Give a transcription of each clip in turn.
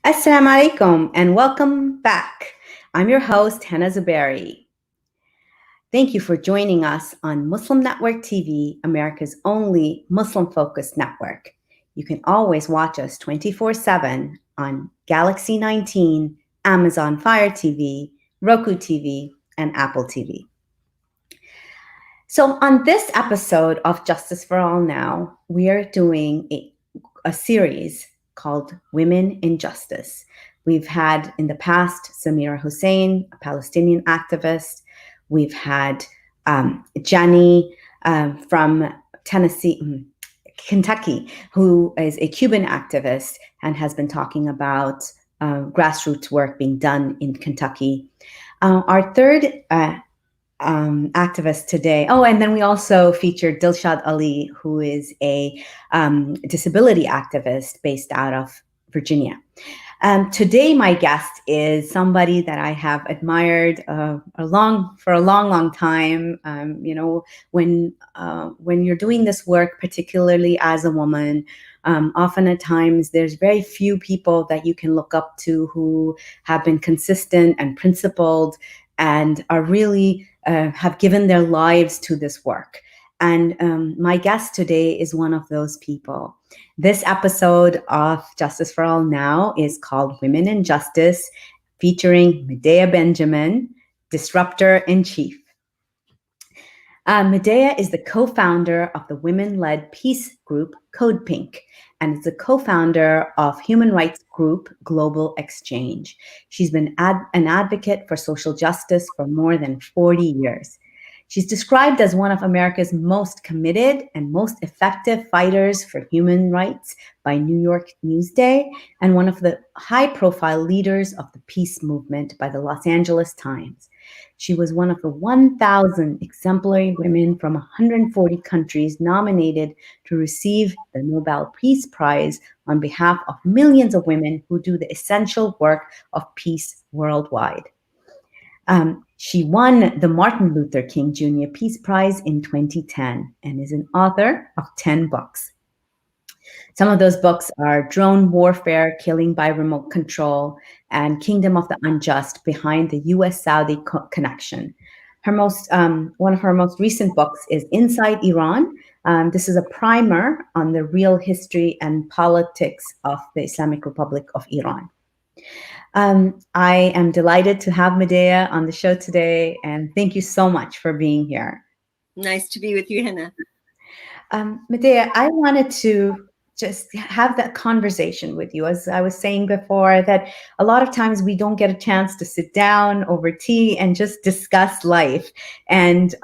Assalamu alaikum and welcome back. I'm your host, Hannah Zuberi. Thank you for joining us on Muslim Network TV, America's only Muslim-focused network. You can always watch us 24/7 on Galaxy 19, Amazon Fire TV, Roku TV, and Apple TV. So on this episode of Justice for All Now, we are doing a series called Women in Justice. We've had in the past Samira Hussein, a Palestinian activist. We've had Jenny from Kentucky, who is a Cuban activist and has been talking about grassroots work being done in Kentucky. Our third activist today. Oh, and then we also featured Dilshad Ali, who is a disability activist based out of Virginia. Today, my guest is somebody that I have admired for a long time. When you're doing this work, particularly as a woman, often at times there's very few people that you can look up to who have been consistent and principled and are really have given their lives to this work. And my guest today is one of those people. This episode of Justice for All Now is called Women in Justice, featuring Medea Benjamin, Disruptor-in-Chief. Medea is the co-founder of the women-led peace group CODEPINK, and is the co-founder of human rights group Global Exchange. She's been an advocate for social justice for more than 40 years. She's described as one of America's most committed and most effective fighters for human rights by New York Newsday, and one of the high-profile leaders of the peace movement by the Los Angeles Times. She was one of the 1,000 exemplary women from 140 countries nominated to receive the Nobel Peace Prize on behalf of millions of women who do the essential work of peace worldwide. She won the Martin Luther King Jr. Peace Prize in 2010 and is an author of 10 books. Some of those books are Drone Warfare, Killing by Remote Control, and Kingdom of the Unjust, Behind the US-Saudi Connection. One of her most recent books is Inside Iran. This is a primer on the real history and politics of the Islamic Republic of Iran. I am delighted to have Medea on the show today, and thank you so much for being here. Nice to be with you, Hannah. Medea, I wanted to just have that conversation with you. As I was saying before, that a lot of times we don't get a chance to sit down over tea and just discuss life. And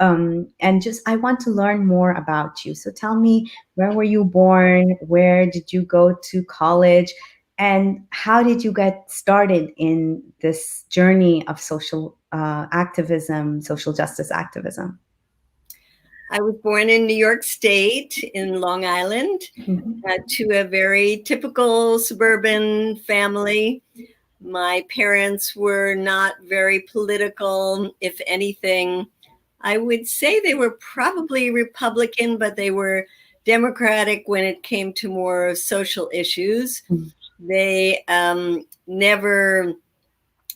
just I want to learn more about you. So tell me, where were you born? Where did you go to college? And how did you get started in this journey of social activism, social justice activism? I was born in New York State, in Long Island, to a very typical suburban family. My parents were not very political. If anything, I would say they were probably Republican, but they were Democratic when it came to more social issues. They never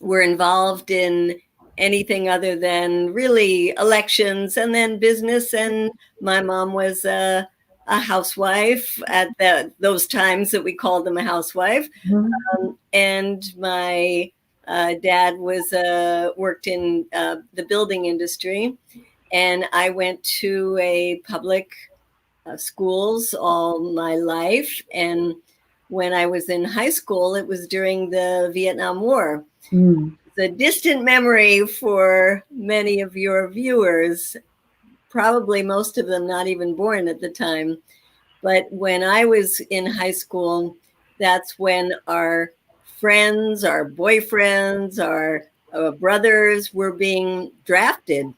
were involved in anything other than really elections and then business. And my mom was a housewife at those times that we called them a housewife. And my dad was worked in the building industry. And I went to a public schools all my life. And when I was in high school, it was during the Vietnam War. The distant memory for many of your viewers, probably most of them not even born at the time. But when I was in high school, that's when our friends, our boyfriends, our brothers were being drafted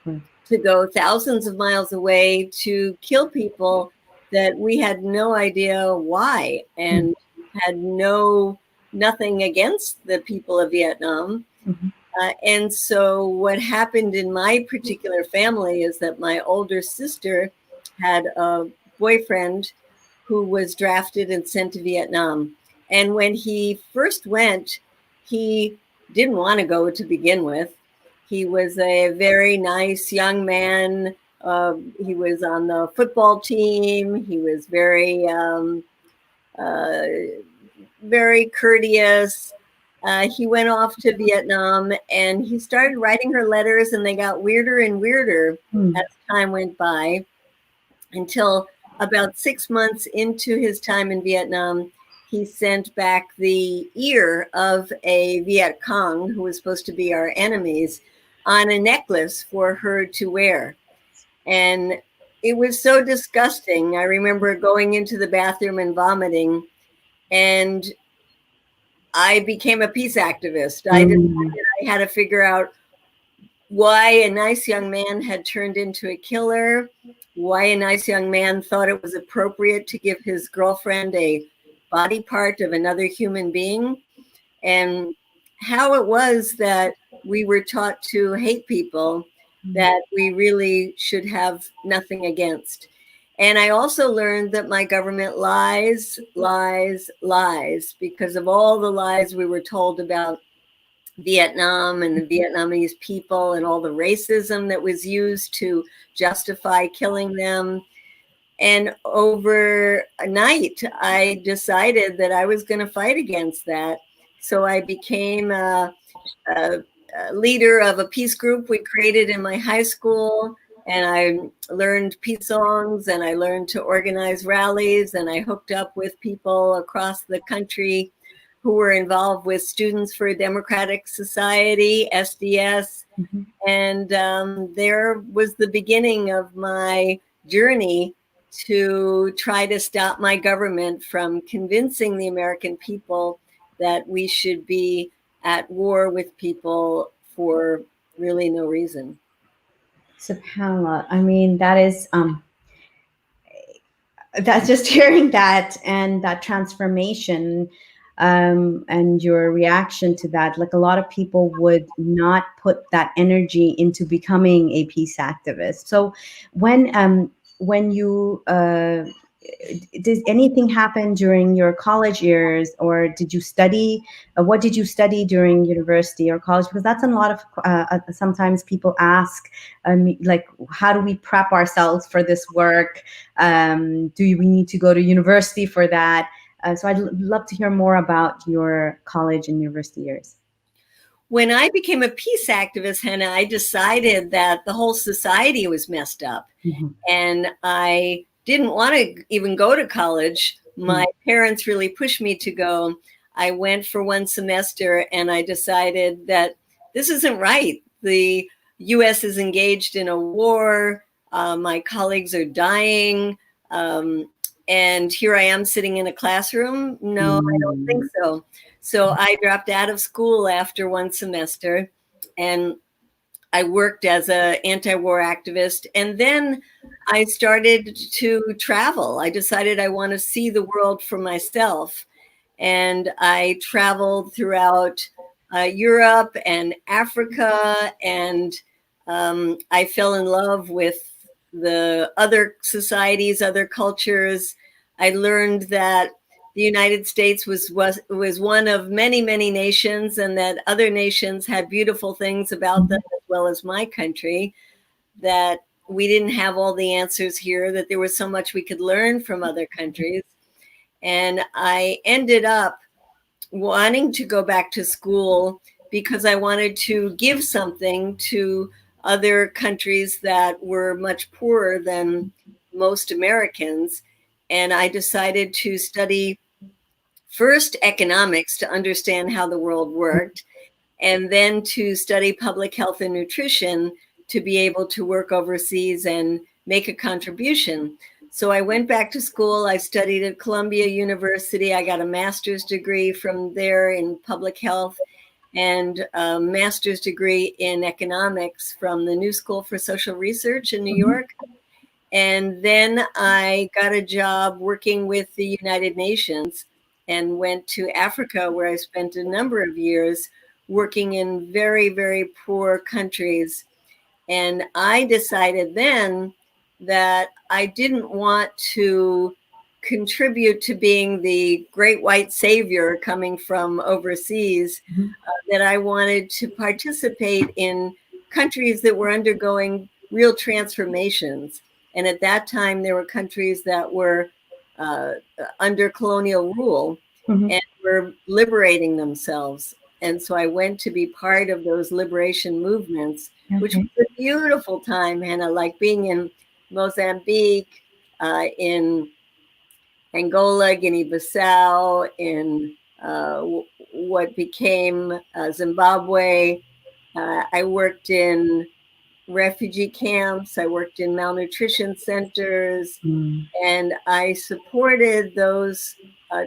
to go thousands of miles away to kill people that we had no idea why and had nothing against the people of Vietnam. And so what happened in my particular family is that my older sister had a boyfriend who was drafted and sent to Vietnam. And when he first went, he didn't want to go to begin with. He was a very nice young man. He was on the football team. He was uh, very courteous. He went off to Vietnam and he started writing her letters, and they got weirder and weirder as time went by, until about 6 months into his time in Vietnam, he sent back the ear of a Viet Cong, who was supposed to be our enemies, on a necklace for her to wear. And it was so disgusting. I remember going into the bathroom and vomiting, and I became a peace activist. I decided I had to figure out why a nice young man had turned into a killer, why a nice young man thought it was appropriate to give his girlfriend a body part of another human being, and how it was that we were taught to hate people that we really should have nothing against. And I also learned that my government lies, lies, lies, because of all the lies we were told about Vietnam and the Vietnamese people and all the racism that was used to justify killing them. And overnight, I decided that I was going to fight against that. So I became a leader of a peace group we created in my high school. And I learned peace songs, and I learned to organize rallies, and I hooked up with people across the country who were involved with Students for a Democratic Society, SDS. And there was the beginning of my journey to try to stop my government from convincing the American people that we should be at war with people for really no reason. SubhanAllah. I mean, that's just hearing that and that transformation, and your reaction to that. Like, a lot of people would not put that energy into becoming a peace activist. So when you did anything happen during your college years, or did you study? What did you study during university or college? Because that's a lot of sometimes people ask, like, how do we prep ourselves for this work? Do we need to go to university for that? So I'd love to hear more about your college and university years. When I became a peace activist, Hannah, I decided that the whole society was messed up. And I didn't want to even go to college. My parents really pushed me to go. I went for one semester, and I decided that this isn't right. The US is engaged in a war. My colleagues are dying. And here I am sitting in a classroom. No, I don't think so. So I dropped out of school after one semester, and I worked as an anti-war activist. And then I started to travel. I decided I want to see the world for myself. And I traveled throughout Europe and Africa, and I fell in love with the other societies, other cultures. I learned that the United States was one of many, many nations, and that other nations had beautiful things about them, as well as my country, that we didn't have all the answers here, that there was so much we could learn from other countries. And I ended up wanting to go back to school because I wanted to give something to other countries that were much poorer than most Americans. And I decided to study first economics to understand how the world worked, and then to study public health and nutrition to be able to work overseas and make a contribution. So I went back to school. I studied at Columbia University. I got a master's degree from there in public health, and a master's degree in economics from the New School for Social Research in New York. And then I got a job working with the United Nations and went to Africa, where I spent a number of years working in very, very poor countries. And I decided then that I didn't want to contribute to being the great white savior coming from overseas, that I wanted to participate in countries that were undergoing real transformations. And at that time, there were countries that were under colonial rule and were liberating themselves. And so I went to be part of those liberation movements, which was a beautiful time, Hannah, like being in Mozambique, in Angola, Guinea-Bissau, in what became Zimbabwe. I worked in refugee camps. I worked in malnutrition centers, and I supported those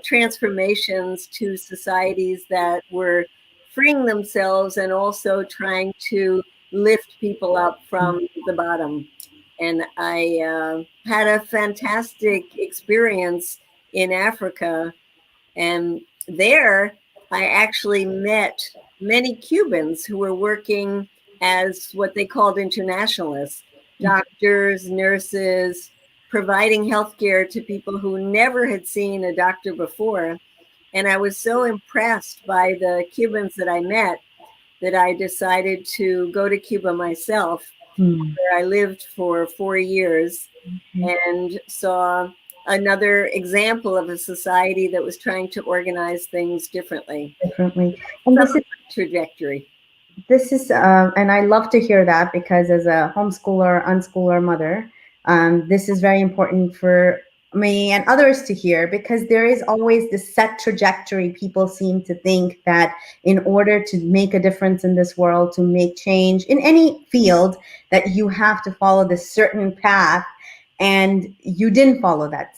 transformations to societies that were freeing themselves and also trying to lift people up from the bottom. And I had a fantastic experience in Africa. And there I actually met many Cubans who were working as what they called internationalists, doctors, nurses, providing healthcare to people who never had seen a doctor before. And I was so impressed by the Cubans that I met that I decided to go to Cuba myself, where I lived for 4 years and saw another example of a society that was trying to organize things differently. And this is trajectory. This is, and I love to hear that, because as a homeschooler, unschooler mother, this is very important for me and others to hear, because there is always this set trajectory. People seem to think that in order to make a difference in this world, to make change in any field, that you have to follow this certain path, and you didn't follow that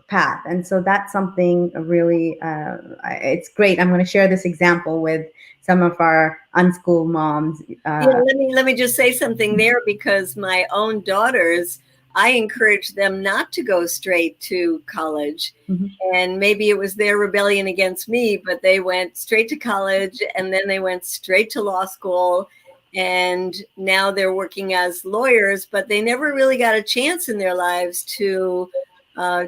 path. And so that's something really, it's great. I'm going to share this example with some of our unschooled moms. Let me just say something there, because my own daughters, I encouraged them not to go straight to college. And maybe it was their rebellion against me, but they went straight to college, and then they went straight to law school. And now they're working as lawyers, but they never really got a chance in their lives to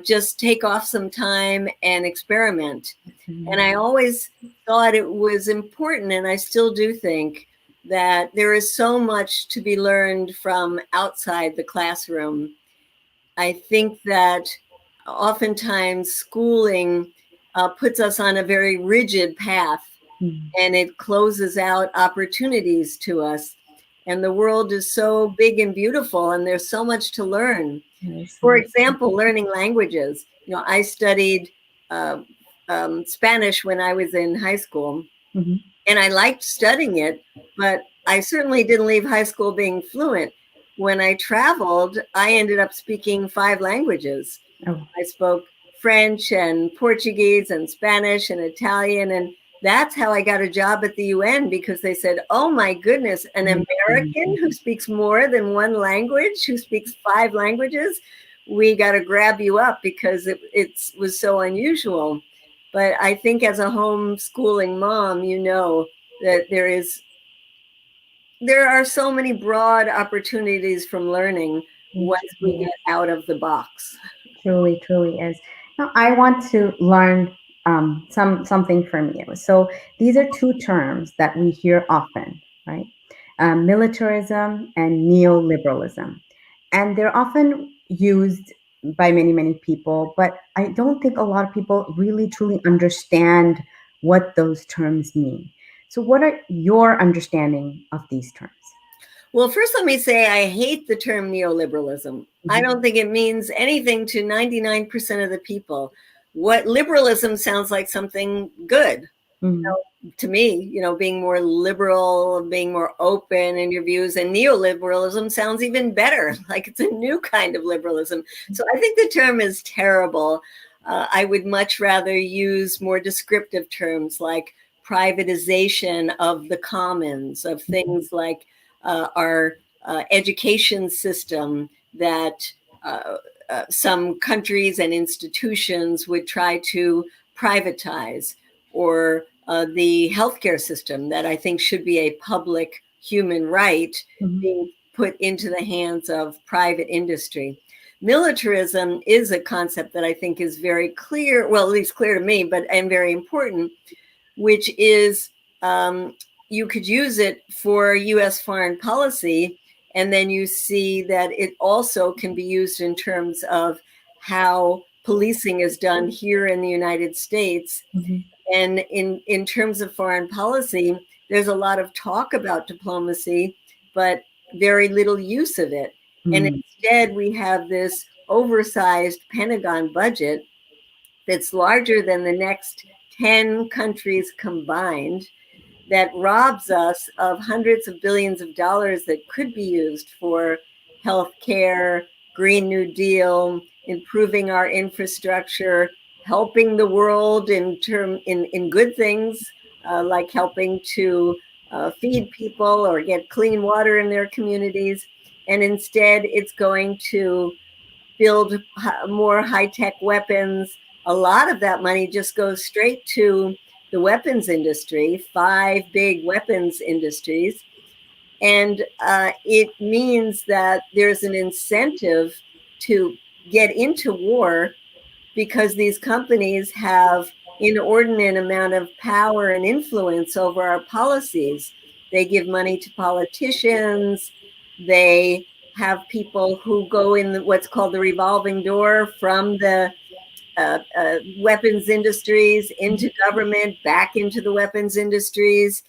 just take off some time and experiment. And I always thought it was important, and I still do think, that there is so much to be learned from outside the classroom. I think that oftentimes schooling puts us on a very rigid path, and it closes out opportunities to us. And the world is so big and beautiful, and there's so much to learn. For example, learning languages. I studied Spanish when I was in high school, and I liked studying it, but I certainly didn't leave high school being fluent. When I traveled, I ended up speaking 5 languages. I spoke French and Portuguese and Spanish and Italian, and that's how I got a job at the UN, because they said, oh my goodness, an American who speaks more than 1 language, who speaks 5 languages, we got to grab you up, because it was so unusual. But I think as a homeschooling mom, that there are so many broad opportunities from learning once we get out of the box. Truly, truly is. Now, I want to learn something from you. So these are 2 terms that we hear often, right? Militarism and neoliberalism. And they're often used by many, many people, but I don't think a lot of people really truly understand what those terms mean. So what are your understanding of these terms? Well, first, let me say I hate the term neoliberalism. I don't think it means anything to 99% of the people. What liberalism sounds like something good. To me, being more liberal, being more open in your views, and neoliberalism sounds even better, like it's a new kind of liberalism. So I think the term is terrible. I would much rather use more descriptive terms like privatization of the commons, of things like our education system that some countries and institutions would try to privatize, or the healthcare system that I think should be a public human right being put into the hands of private industry. militarism is a concept that I think is very clear, well, at least clear to me, and very important, which is you could use it for US foreign policy, and then you see that it also can be used in terms of how policing is done here in the United States. Mm-hmm. And in terms of foreign policy, there's a lot of talk about diplomacy, but very little use of it. Mm-hmm. And instead, we have this oversized Pentagon budget that's larger than the next 10 countries combined, that robs us of hundreds of billions of dollars that could be used for healthcare, Green New Deal, improving our infrastructure, helping the world in good things, like helping to feed people or get clean water in their communities. And instead, it's going to build more high-tech weapons. A lot of that money just goes straight to the weapons industry, 5 big weapons industries. And it means that there's an incentive to get into war because these companies have inordinate amount of power and influence over our policies. They give money to politicians. They have people who go in what's called the revolving door from the weapons industries into government, back into the weapons industries.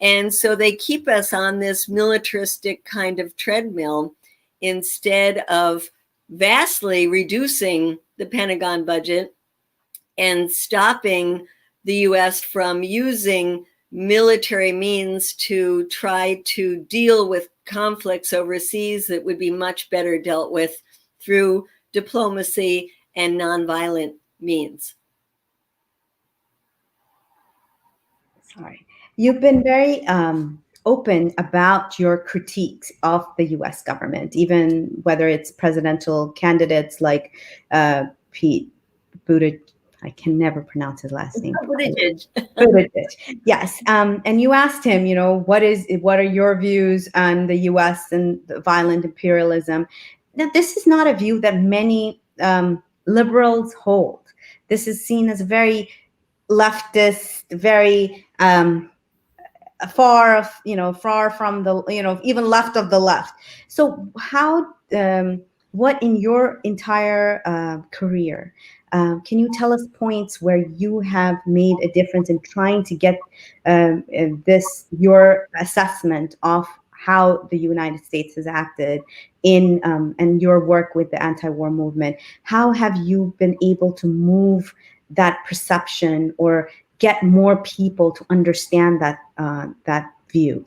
And so they keep us on this militaristic kind of treadmill instead of vastly reducing the Pentagon budget and stopping the US from using military means to try to deal with conflicts overseas that would be much better dealt with through diplomacy and nonviolent means. Sorry. You've been very open about your critiques of the US government, even whether it's presidential candidates like Pete Buttigieg. I can never pronounce his last name. Buttigieg. Yes. And you asked him, what are your views on the US and the violent imperialism? Now, this is not a view that many liberals hold. This is seen as very leftist, very far from the, even left of the left. So how, what in your entire career, can you tell us points where you have made a difference in trying to get your assessment of how the United States has acted in and your work with the anti-war movement? How have you been able to move that perception or get more people to understand that view?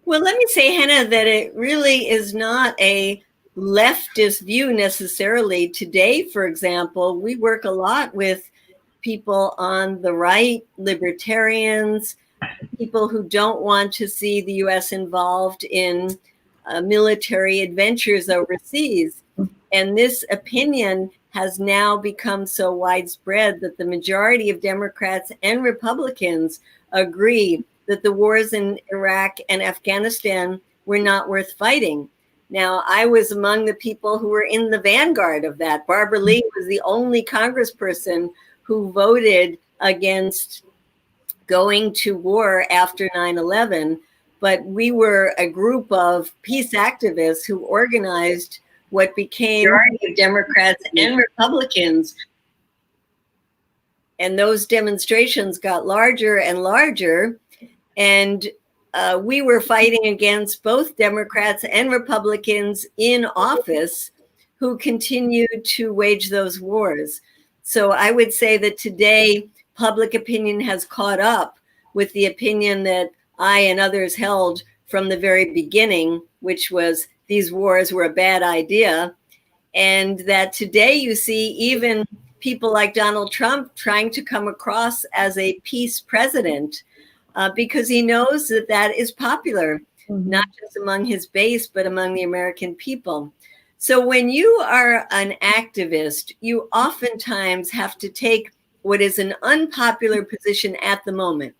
Well, let me say, Hannah, that it really is not a leftist view necessarily. Today, for example, we work a lot with people on the right, libertarians, people who don't want to see the US involved in military adventures overseas. And this opinion has now become so widespread that the majority of Democrats and Republicans agree that the wars in Iraq and Afghanistan were not worth fighting. Now, I was among the people who were in the vanguard of that. Barbara Lee was the only congressperson who voted against going to war after 9/11. But we were a group of peace activists who organized what became Democrats and Republicans. And those demonstrations got larger and larger. And we were fighting against both Democrats and Republicans in office who continued to wage those wars. So I would say that today, public opinion has caught up with the opinion that I and others held from the very beginning, which was these wars were a bad idea. And that today you see even people like Donald Trump trying to come across as a peace president because he knows that that is popular, not just among his base, but among the American people. So when you are an activist, you oftentimes have to take what is an unpopular position at the moment.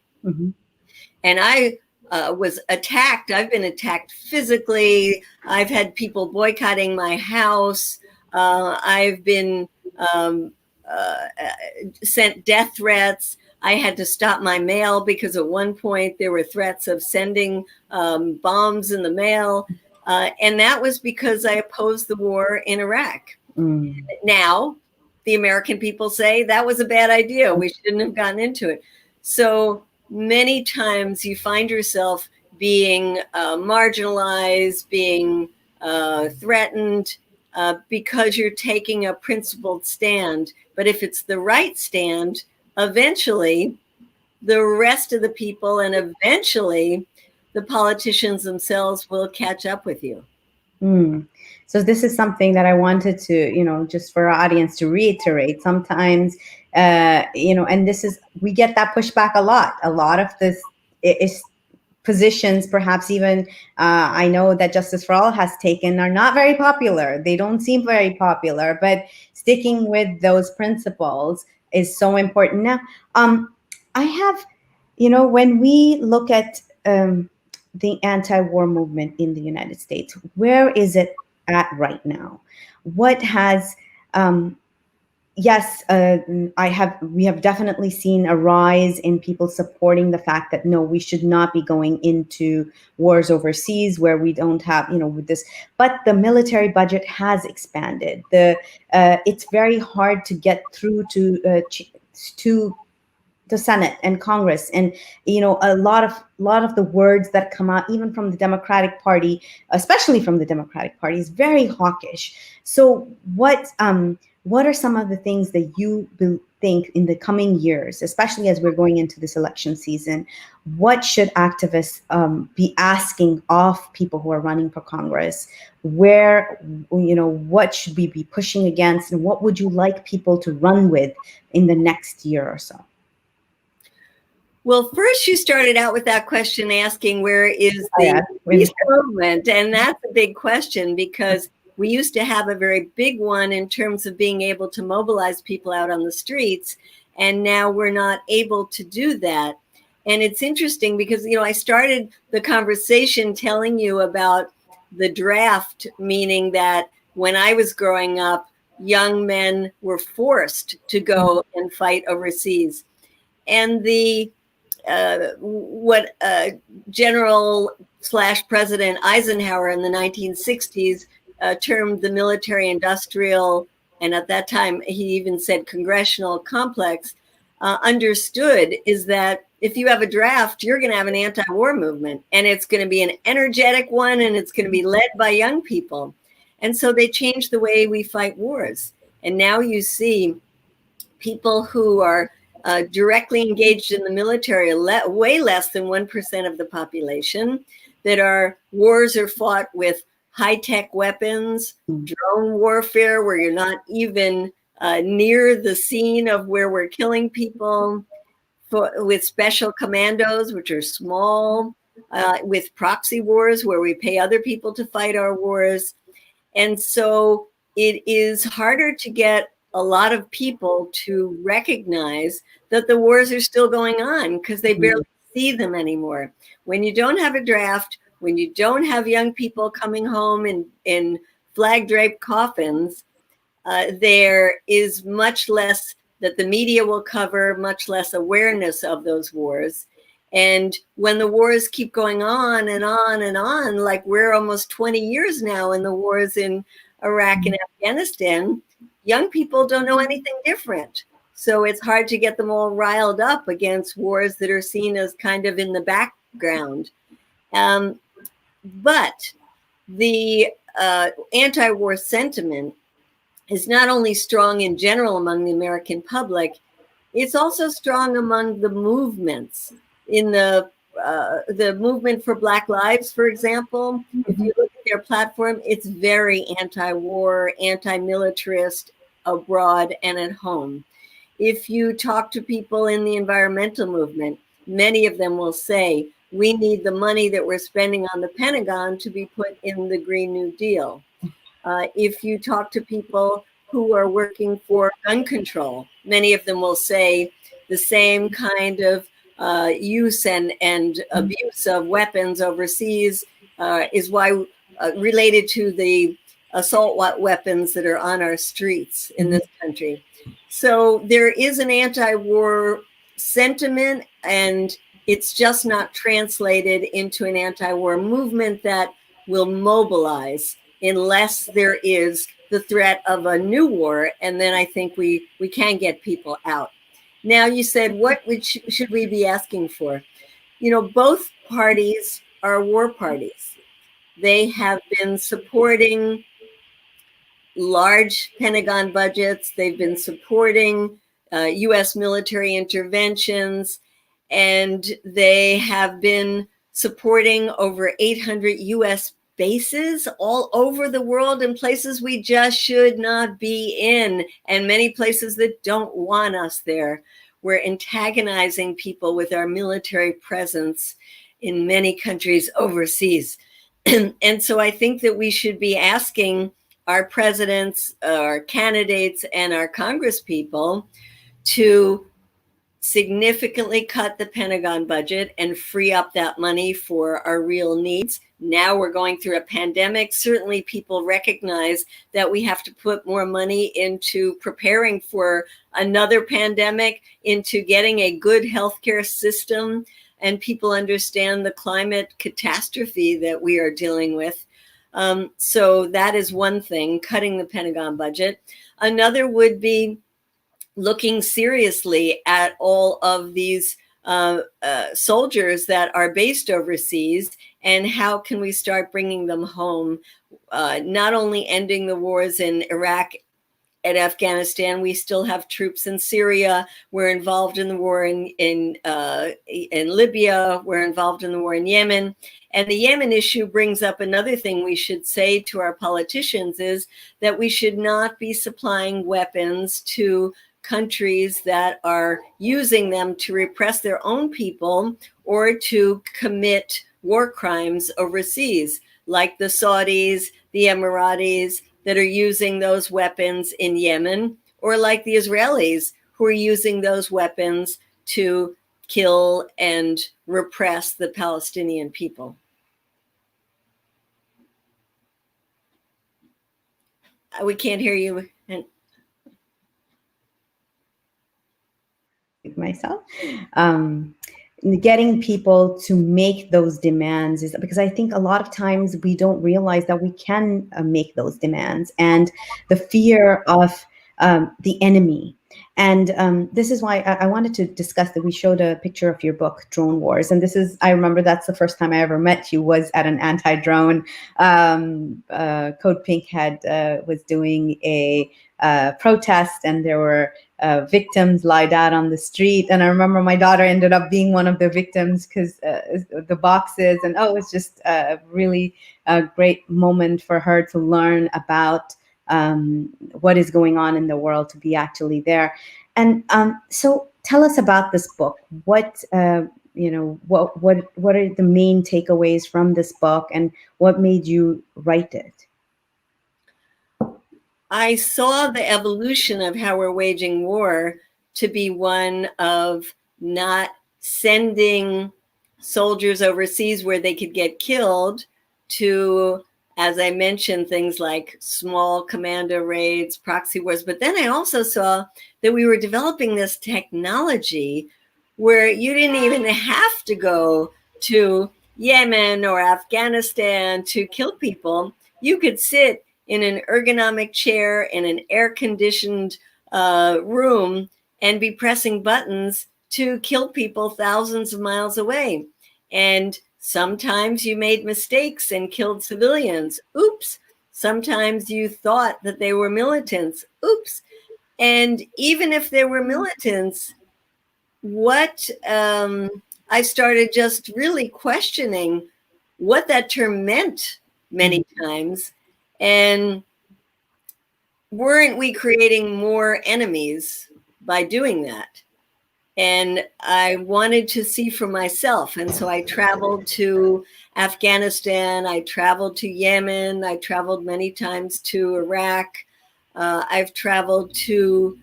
And I was attacked. I've been attacked physically. I've had people boycotting my house. I've been sent death threats. I had to stop my mail because at one point there were threats of sending bombs in the mail. And that was because I opposed the war in Iraq. Now, the American people say that was a bad idea. We shouldn't have gotten into it. So many times you find yourself being marginalized, being threatened because you're taking a principled stand. But if it's the right stand, eventually the rest of the people and eventually the politicians themselves will catch up with you. So this is something that I wanted to, just for our audience to reiterate. Sometimes, and this is, we get that pushback a lot. A lot of this is positions, perhaps even I know that Justice for All has taken, are not very popular. They don't seem very popular, but sticking with those principles is so important. Now, I have, when we look at the anti-war movement in the United States, where is it at right now? What has yes, we have definitely seen a rise in people supporting the fact that no, we should not be going into wars overseas where we don't have, with this. But the military budget has expanded. It's very hard to get through to the Senate and Congress, and a lot of the words that come out, even from the Democratic Party, especially from the Democratic Party, is very hawkish. So what are some of the things that you think in the coming years, especially as we're going into this election season, what should activists be asking of people who are running for Congress? What should we be pushing against, and what would you like people to run with in the next year or so? Well, first you started out with that question asking, where is the peace movement? And that's a big question, because we used to have a very big one in terms of being able to mobilize people out on the streets. And now we're not able to do that. And it's interesting because, I started the conversation telling you about the draft, meaning that when I was growing up, young men were forced to go and fight overseas. And what General/President Eisenhower in the 1960s termed the military-industrial, and at that time he even said congressional complex, understood is that if you have a draft, you're going to have an anti-war movement, and it's going to be an energetic one, and it's going to be led by young people. And so they changed the way we fight wars. And now you see people who are directly engaged in the military, way less than 1% of the population, that wars are fought with high-tech weapons, drone warfare, where you're not even near the scene of where we're killing people, with special commandos, which are small, with proxy wars, where we pay other people to fight our wars. And so it is harder to get a lot of people to recognize that the wars are still going on, because they barely see them anymore. When you don't have a draft, when you don't have young people coming home in flag-draped coffins, there is much less that the media will cover, much less awareness of those wars. And when the wars keep going on and on and on, like we're almost 20 years now in the wars in Iraq and Afghanistan, young people don't know anything different. So it's hard to get them all riled up against wars that are seen as kind of in the background. But the anti-war sentiment is not only strong in general among the American public, it's also strong among the movements. In the movement for Black Lives, for example, if you look at their platform, it's very anti-war, anti-militarist, abroad and at home. If you talk to people in the environmental movement, many of them will say, we need the money that we're spending on the Pentagon to be put in the Green New Deal. If you talk to people who are working for gun control, many of them will say the same kind of use and abuse of weapons overseas is why related to the assault weapons that are on our streets in this country. So there is an anti-war sentiment, and it's just not translated into an anti-war movement that will mobilize unless there is the threat of a new war. And then I think we can get people out. Now, you said, what should we be asking for? You know, both parties are war parties. They have been supporting large Pentagon budgets. They've been supporting U.S. military interventions, and they have been supporting over 800 U.S. bases all over the world in places we just should not be in, and many places that don't want us there. We're antagonizing people with our military presence in many countries overseas. And so I think that we should be asking our presidents, our candidates, and our congresspeople to significantly cut the Pentagon budget and free up that money for our real needs. Now we're going through a pandemic. Certainly people recognize that we have to put more money into preparing for another pandemic, into getting a good healthcare system, and people understand the climate catastrophe that we are dealing with. So that is one thing, cutting the Pentagon budget. Another would be looking seriously at all of these soldiers that are based overseas, and how can we start bringing them home? Not only ending the wars in Iraq and Afghanistan, we still have troops in Syria. We're involved in the war in Libya. We're involved in the war in Yemen. And the Yemen issue brings up another thing we should say to our politicians, is that we should not be supplying weapons to countries that are using them to repress their own people or to commit war crimes overseas, like the Saudis, the Emiratis, that are using those weapons in Yemen, or like the Israelis, who are using those weapons to kill and repress the Palestinian people. We can't hear you. Myself. Getting people to make those demands is because I think a lot of times we don't realize that we can make those demands, and the fear of the enemy. And this is why I wanted to discuss that. We showed a picture of your book, Drone Wars. And this is, I remember that's the first time I ever met you, was at an anti-drone. CODEPINK was doing a protest, and there were victims lied out on the street. And I remember my daughter ended up being one of the victims because the boxes, and it was just a really great moment for her to learn about what is going on in the world, to be actually there. And so tell us about this book. What are the main takeaways from this book, and what made you write it? I saw the evolution of how we're waging war to be one of not sending soldiers overseas where they could get killed, to, as I mentioned, things like small commando raids, proxy wars. But then I also saw that we were developing this technology where you didn't even have to go to Yemen or Afghanistan to kill people. You could sit in an ergonomic chair in an air-conditioned room and be pressing buttons to kill people thousands of miles away. And sometimes you made mistakes and killed civilians. Oops. Sometimes you thought that they were militants. Oops. And even if they were militants, I started just really questioning what that term meant many times. And weren't we creating more enemies by doing that? And I wanted to see for myself. And so I traveled to Afghanistan. I traveled to Yemen. I traveled many times to Iraq. I've traveled to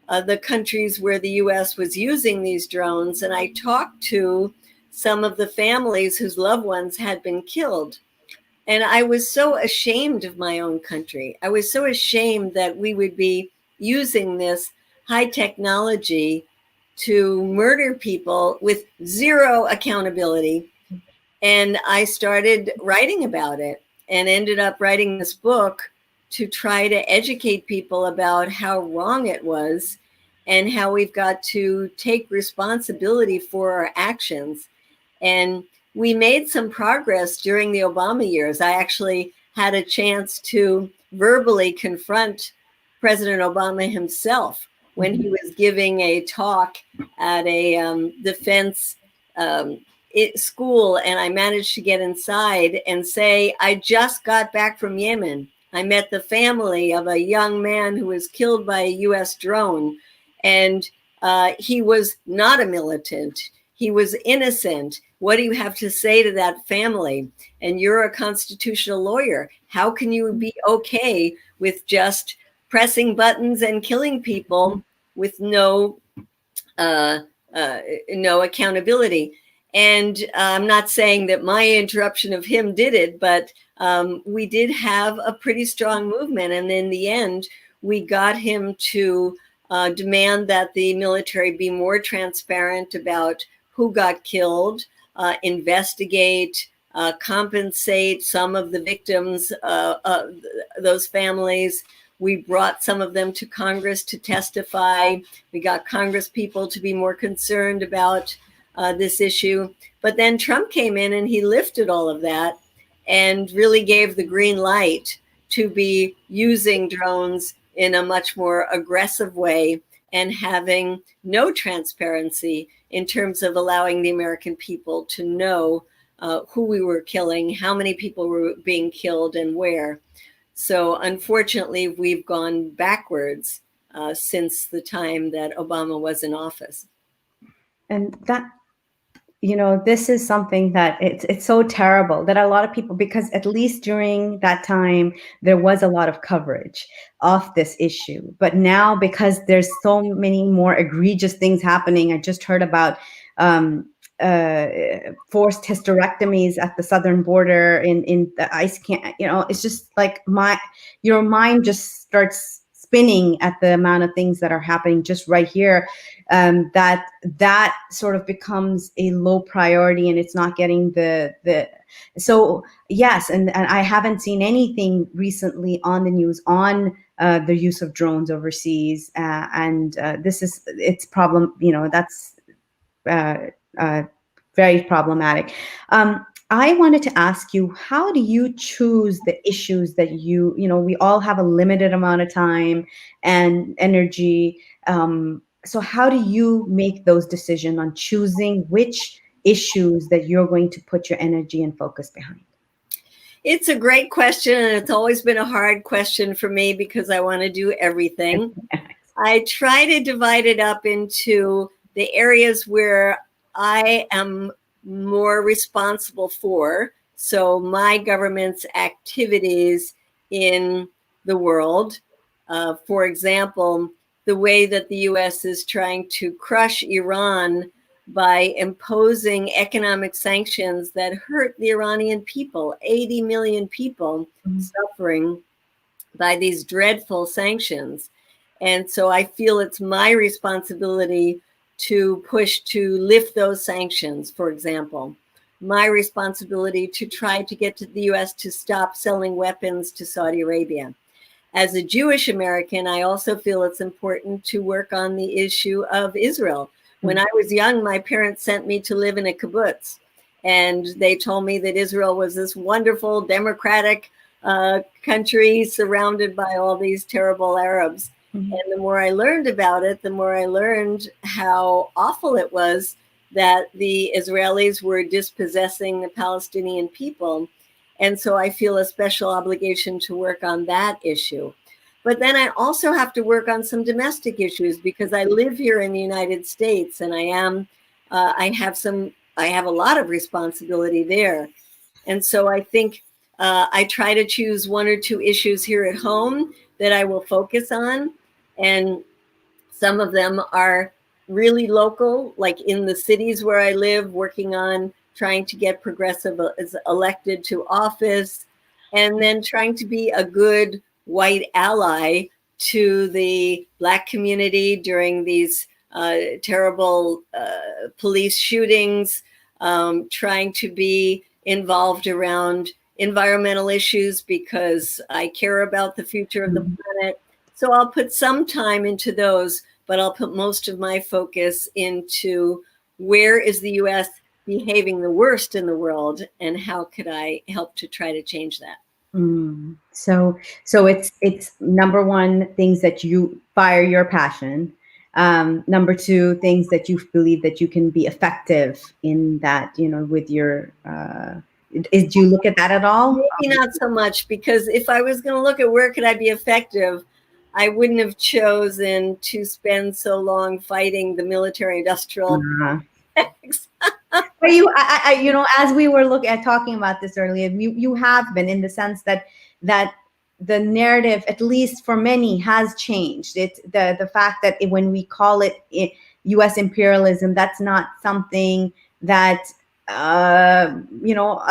the countries where the US was using these drones, and I talked to some of the families whose loved ones had been killed. And I was so ashamed of my own country. I was so ashamed that we would be using this high technology to murder people with zero accountability. And I started writing about it and ended up writing this book to try to educate people about how wrong it was and how we've got to take responsibility for our actions. And we made some progress during the Obama years. I actually had a chance to verbally confront President Obama himself when he was giving a talk at a defense school, and I managed to get inside and say, I just got back from Yemen. I met the family of a young man who was killed by a US drone, and he was not a militant. He was innocent. What do you have to say to that family? And you're a constitutional lawyer. How can you be okay with just pressing buttons and killing people with no accountability? And I'm not saying that my interruption of him did it, but we did have a pretty strong movement. And in the end, we got him to demand that the military be more transparent about who got killed, investigate, compensate some of the victims, those families. We brought some of them to Congress to testify. We got Congress people to be more concerned about this issue. But then Trump came in and he lifted all of that and really gave the green light to be using drones in a much more aggressive way and having no transparency in terms of allowing the American people to know who we were killing, how many people were being killed, and where. So unfortunately, we've gone backwards since the time that Obama was in office. And that, this is something that it's so terrible that a lot of people, because at least during that time, there was a lot of coverage of this issue. But now, because there's so many more egregious things happening, I just heard about forced hysterectomies at the southern border in the ice camp. It's just like your mind just starts spinning at the amount of things that are happening just right here. That sort of becomes a low priority, and it's not getting so yes, and I haven't seen anything recently on the news on the use of drones overseas, and it's problem. That's very problematic. I wanted to ask you, how do you choose the issues that we all have a limited amount of time and energy. So how do you make those decisions on choosing which issues that you're going to put your energy and focus behind? It's a great question, and it's always been a hard question for me because I want to do everything. I try to divide it up into the areas where I am more responsible for. So my government's activities in the world, for example, the way that the US is trying to crush Iran by imposing economic sanctions that hurt the Iranian people, 80 million people suffering by these dreadful sanctions. And so I feel it's my responsibility to push to lift those sanctions, for example. My responsibility to try to get to the US to stop selling weapons to Saudi Arabia. As a Jewish American, I also feel it's important to work on the issue of Israel. When I was young, my parents sent me to live in a kibbutz, and they told me that Israel was this wonderful, democratic country surrounded by all these terrible Arabs. And the more I learned about it, the more I learned how awful it was that the Israelis were dispossessing the Palestinian people. And so I feel a special obligation to work on that issue. But then I also have to work on some domestic issues because I live here in the United States, and I have a lot of responsibility there. And so I think I try to choose one or two issues here at home that I will focus on. And Some of them are really local, like in the cities where I live, working on trying to get progressive elected to office, and then trying to be a good white ally to the Black community during these terrible police shootings, trying to be involved around environmental issues because I care about the future of the planet. So I'll put some time into those, but I'll put most of my focus into where is the US behaving the worst in the world, and how could I help to try to change that? So it's number one, things that you fire your passion. Number two, things that you believe that you can be effective in that, with your, do you look at that at all? Maybe not so much, because if I was going to look at where could I be effective, I wouldn't have chosen to spend so long fighting the military-industrial complex. But as we were talking about this earlier, you have been, in the sense that the narrative, at least for many, has changed. It's the fact that when we call it U.S. imperialism, that's not something that a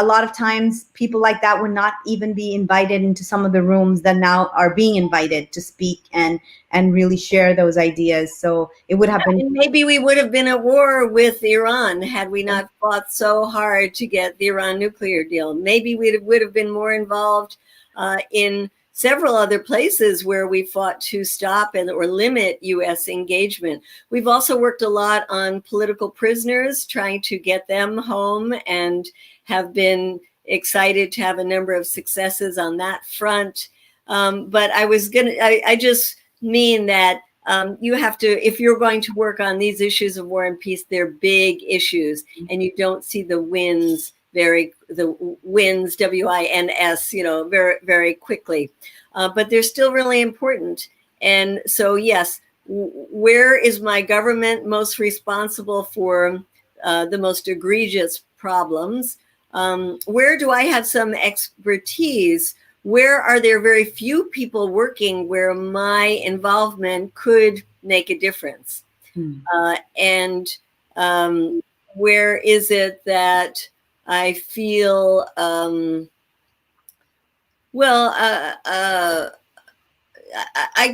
lot of times people like that would not even be invited into some of the rooms that now are being invited to speak and really share those ideas. So it would have been, and maybe we would have been at war with Iran had we not fought so hard to get the Iran nuclear deal. Maybe we would have been more involved in several other places where we fought to stop or limit U.S. engagement. We've also worked a lot on political prisoners, trying to get them home, and have been excited to have a number of successes on that front. But I just mean that you have to, if you're going to work on these issues of war and peace, they're big issues, and you don't see the wins, WINS, very, very quickly. But they're still really important. And so, yes, where is my government most responsible for the most egregious problems? Where do I have some expertise? Where are there very few people working where my involvement could make a difference? And where is it that I feel, I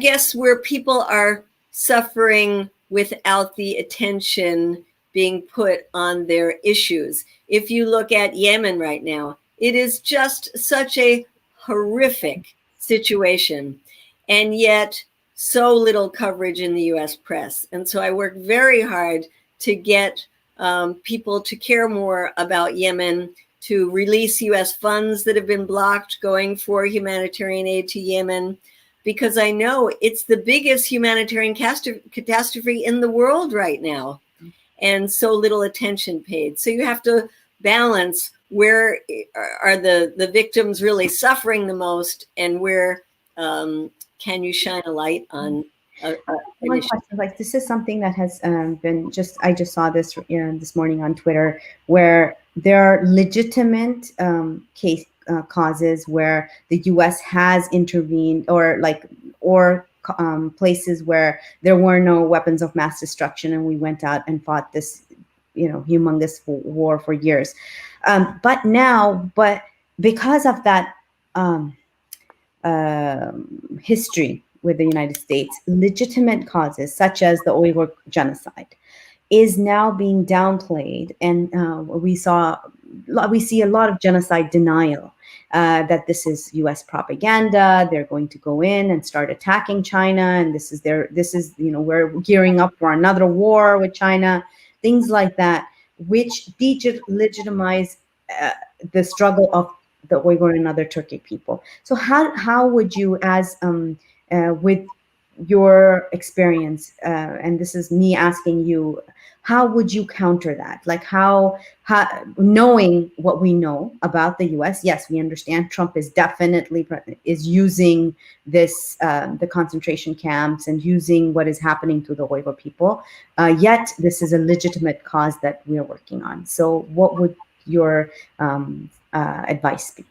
guess where people are suffering without the attention being put on their issues. If you look at Yemen right now, it is just such a horrific situation, and yet so little coverage in the US press. And so I work very hard to get people to care more about Yemen, to release US funds that have been blocked going for humanitarian aid to Yemen, because I know it's the biggest humanitarian catastrophe in the world right now, and so little attention paid. So you have to balance where are the victims really suffering the most, and where can you shine a light on one question, like, this is something that has been I just saw this this morning on Twitter, where there are legitimate causes where the U.S. has intervened, or places where there were no weapons of mass destruction, and we went out and fought this, humongous war for years. But because of that history with the United States, legitimate causes such as the Uyghur genocide is now being downplayed, and we see a lot of genocide denial. That this is U.S. propaganda. They're going to go in and start attacking China, and this is we're gearing up for another war with China. Things like that, which delegitimize the struggle of the Uyghur and other Turkic people. So how would you, as with your experience, and this is me asking you, how would you counter that? Like, how knowing what we know about the U.S., yes, we understand Trump is definitely using this, the concentration camps, and using what is happening to the Uyghur people. Yet this is a legitimate cause that we are working on. So what would your advice be?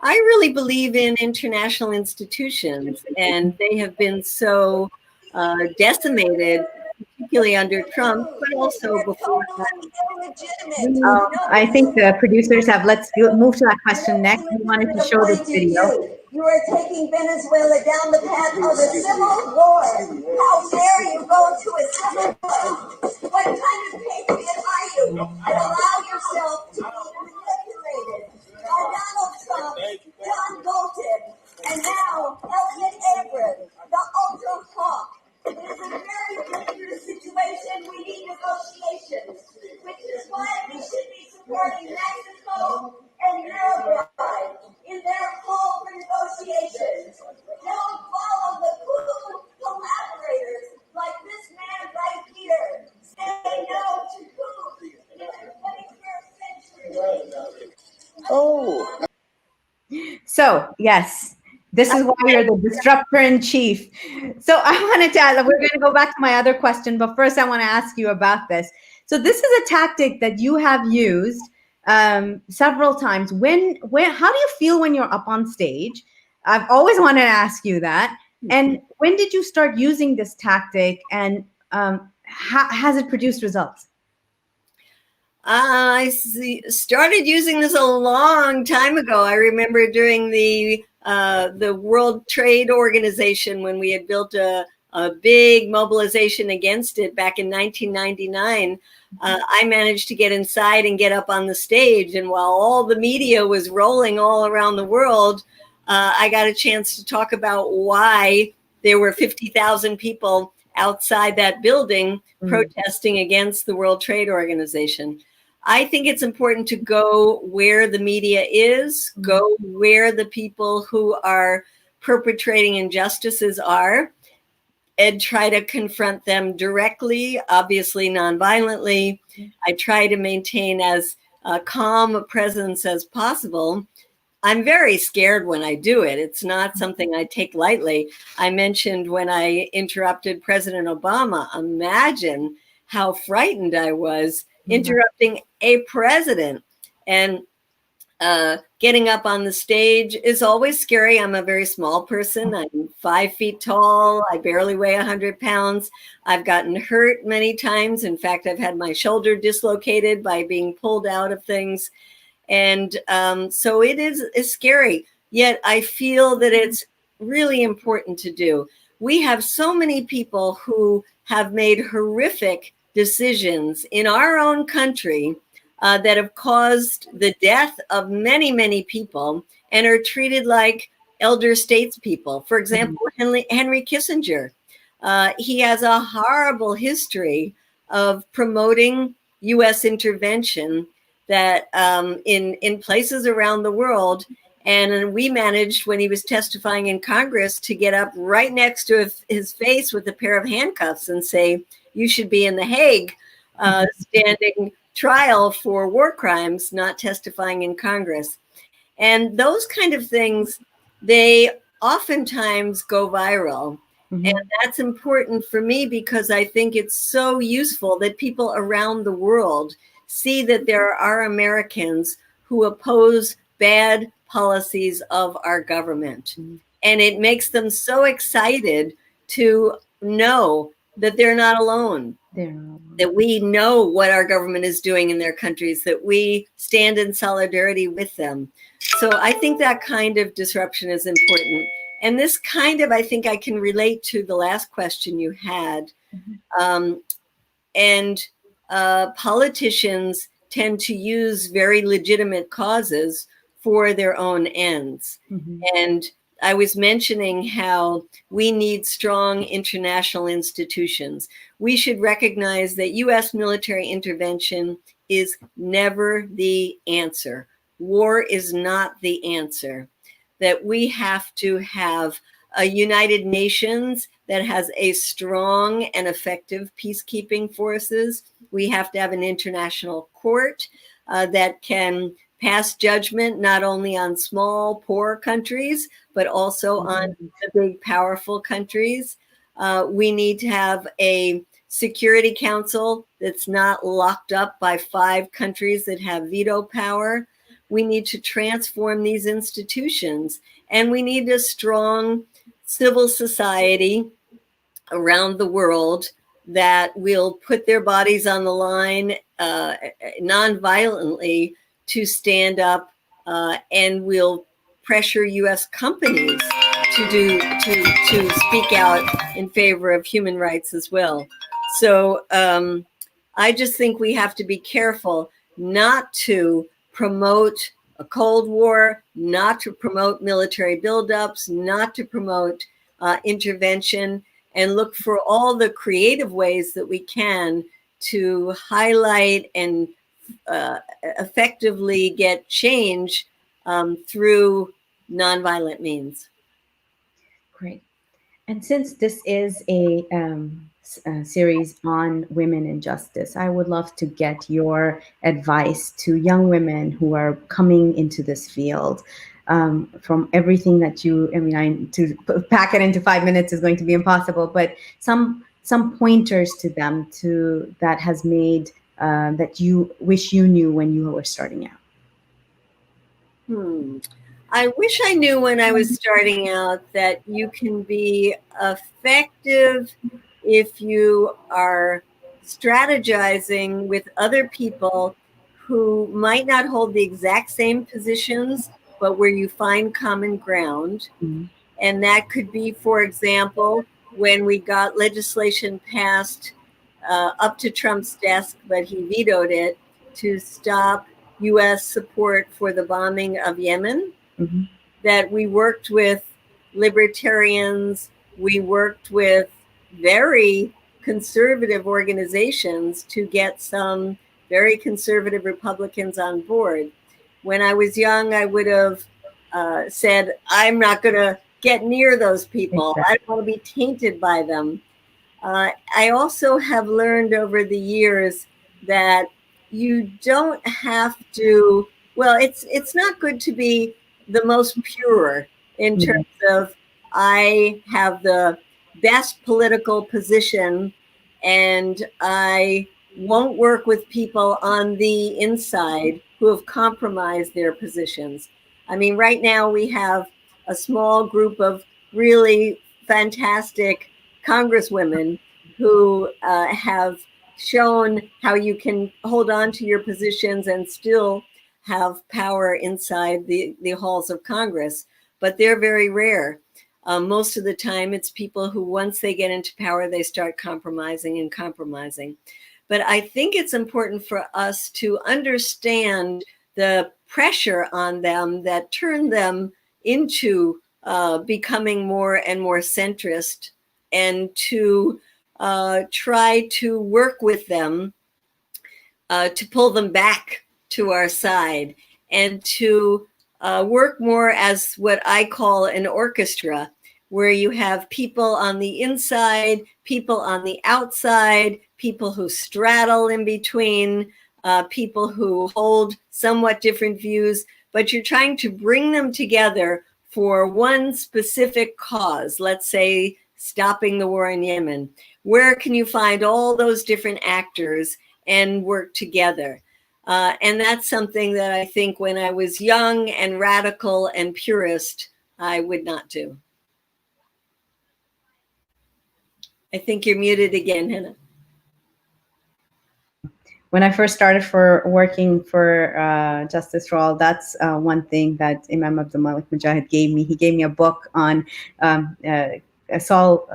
I really believe in international institutions, and they have been so decimated, particularly under Trump, but also before that. I think the producers have, let's move to that question next. We wanted to show this video. You are taking Venezuela down the path of a civil war. How dare you go to a civil war? What kind of patriot are you? And allow yourself to be manipulated by Donald Trump, John Bolton, and now Elliot Abrams, the ultra hawk. It is a very dangerous situation. We need negotiations, which is why we should be supporting Mexico and Uruguay in their call for negotiations. Don't follow the coup collaborators like this man right here. Say no to coup in the 21st century. Oh. So, yes. This is why you're the disruptor in chief. So I wanted to add, we're going to go back to my other question, but first I want to ask you about this. So this is a tactic that you have used several times. How do you feel when you're up on stage? I've always wanted to ask you that. And when did you start using this tactic, and has it produced results? I started using this a long time ago. I remember during the World Trade Organization, when we had built a big mobilization against it back in 1999, I managed to get inside and get up on the stage. And while all the media was rolling all around the world, I got a chance to talk about why there were 50,000 people outside that building protesting against the World Trade Organization. I think it's important to go where the media is, go where the people who are perpetrating injustices are, and try to confront them directly, obviously nonviolently. I try to maintain as calm a presence as possible. I'm very scared when I do it. It's not something I take lightly. I mentioned when I interrupted President Obama, imagine how frightened I was interrupting a president. And getting up on the stage is always scary. I'm a very small person. I'm 5 feet tall. I barely weigh 100 pounds. I've gotten hurt many times. In fact, I've had my shoulder dislocated by being pulled out of things. And so it is scary. Yet I feel that it's really important to do. We have so many people who have made horrific decisions in our own country that have caused the death of many, many people and are treated like elder statespeople. For example, Henry Kissinger. He has a horrible history of promoting U.S. intervention that in places around the world. And we managed, when he was testifying in Congress, to get up right next to his face with a pair of handcuffs and say, you should be in The Hague standing trial for war crimes, not testifying in Congress. And those kind of things, they oftentimes go viral. And that's important for me because I think it's so useful that people around the world see that there are Americans who oppose bad policies of our government. And it makes them so excited to know that they're not alone, that we know what our government is doing in their countries, that we stand in solidarity with them. So I think that kind of disruption is important. And this kind of, I think I can relate to the last question you had. Politicians tend to use very legitimate causes for their own ends. And I was mentioning how we need strong international institutions. We should recognize that U.S. military intervention is never the answer. War is not the answer. That we have to have a United Nations that has a strong and effective peacekeeping forces. We have to have an international court that can pass judgment not only on small, poor countries, but also on the big, powerful countries. We need to have a Security Council that's not locked up by 5 countries that have veto power. We need to transform these institutions, and we need a strong civil society around the world that will put their bodies on the line non-violently to stand up and will pressure U.S. companies to speak out in favor of human rights as well. So I just think we have to be careful not to promote a Cold War, not to promote military buildups, not to promote intervention, and look for all the creative ways that we can to highlight and effectively get change through nonviolent means. Great. And since this is a series on women in justice, I would love to get your advice to young women who are coming into this field. From everything that to pack it into 5 minutes is going to be impossible, but some pointers to them that has made that you wish you knew when you were starting out. I wish I knew when I was starting out that you can be effective if you are strategizing with other people who might not hold the exact same positions, but where you find common ground. Mm-hmm. And that could be, for example, when we got legislation passed up to Trump's desk, but he vetoed it, to stop U.S. support for the bombing of Yemen. Mm-hmm. That we worked with libertarians, we worked with very conservative organizations to get some very conservative Republicans on board. When I was young, I would have said, I'm not going to get near those people. Exactly. I don't want to be tainted by them. I also have learned over the years that you don't have to, well, it's not good to be the most pure in terms of I have the best political position and I won't work with people on the inside who have compromised their positions. I mean, right now we have a small group of really fantastic congresswomen who have shown how you can hold on to your positions and still have power inside the halls of Congress, but they're very rare. Most of the time, it's people who, once they get into power, they start compromising and compromising. But I think it's important for us to understand the pressure on them that turned them into becoming more and more centrist, and to try to work with them to pull them back to our side, and to work more as what I call an orchestra, where you have people on the inside, people on the outside, people who straddle in between, people who hold somewhat different views, but you're trying to bring them together for one specific cause, let's say stopping the war in Yemen. Where can you find all those different actors and work together? And that's something that I think when I was young and radical and purist, I would not do. I think you're muted again, Hannah. When I first started working for Justice for All, that's one thing that Imam Abdul Malik Mujahid gave me. He gave me a book on Saul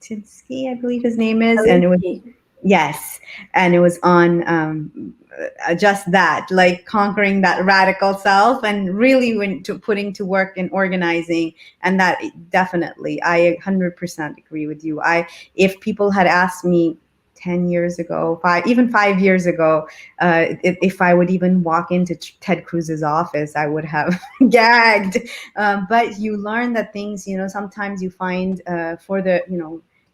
Tinsky, I believe his name is, and it was and it was on just that, like conquering that radical self, and really went to putting to work in organizing. And that definitely, I 100% agree with you. If people had asked me 10 years ago, 5 years ago, if I would even walk into Ted Cruz's office, I would have gagged. But you learn that things, sometimes you find for the,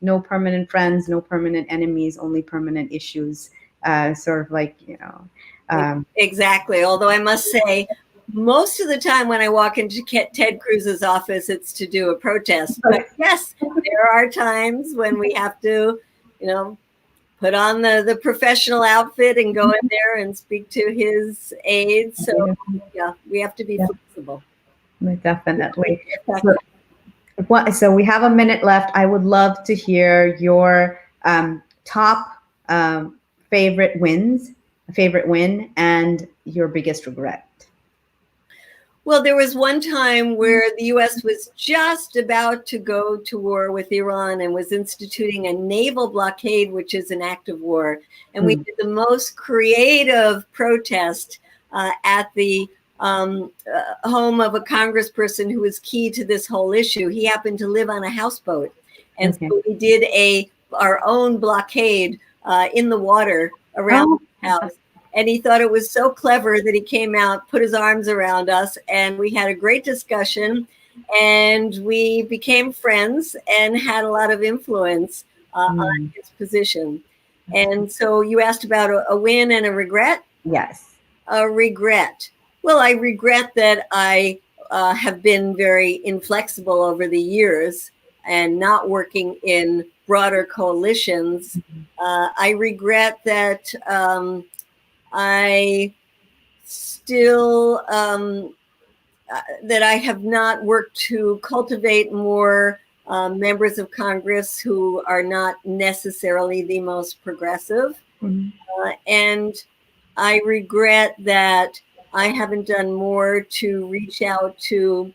no permanent friends, no permanent enemies, only permanent issues. Sort of like, Exactly. Although I must say, most of the time when I walk into Ted Cruz's office, it's to do a protest. But yes, there are times when we have to, put on the professional outfit and go in there and speak to his aides. So yeah, we have to be flexible. Definitely. So we have a minute left. I would love to hear your top favorite win, and your biggest regret. Well, there was one time where the U.S. was just about to go to war with Iran and was instituting a naval blockade, which is an act of war. And we did the most creative protest at the home of a congressperson who was key to this whole issue. He happened to live on a houseboat. And so we did our own blockade in the water around the house. And he thought it was so clever that he came out, put his arms around us, and we had a great discussion. And we became friends and had a lot of influence on his position. And so you asked about a win and a regret? Yes. A regret. Well, I regret that I have been very inflexible over the years and not working in broader coalitions. I regret that I still, that I have not worked to cultivate more members of Congress who are not necessarily the most progressive. And I regret that I haven't done more to reach out to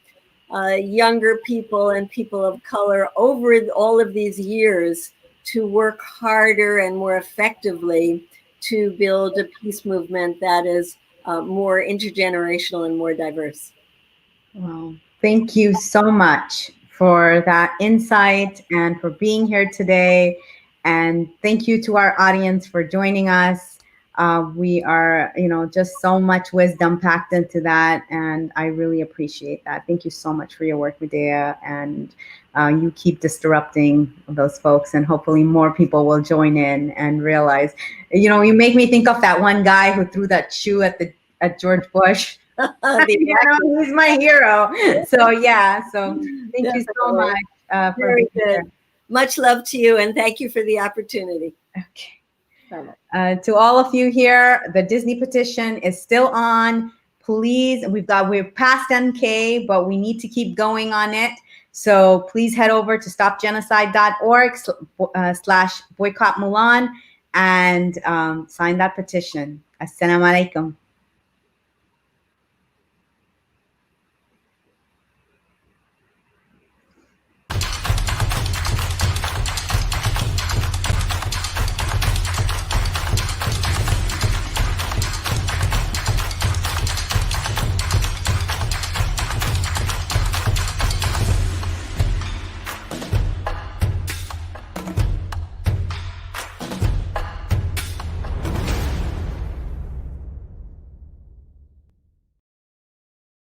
younger people and people of color over all of these years to work harder and more effectively to build a peace movement that is more intergenerational and more diverse. Well, thank you so much for that insight and for being here today. And thank you to our audience for joining us. We are, just so much wisdom packed into that. And I really appreciate that. Thank you so much for your work, Medea. And you keep disrupting those folks, and hopefully more people will join in and realize, you make me think of that one guy who threw that shoe at George Bush. He's my hero. So yeah, thank you so much for Very being here. good. Much love to you, and thank you for the opportunity. Okay. To all of you here, the Disney petition is still on. Please, we're past 10K, but we need to keep going on it. So please head over to stopgenocide.org /boycott Mulan and sign that petition. Assalamu alaikum.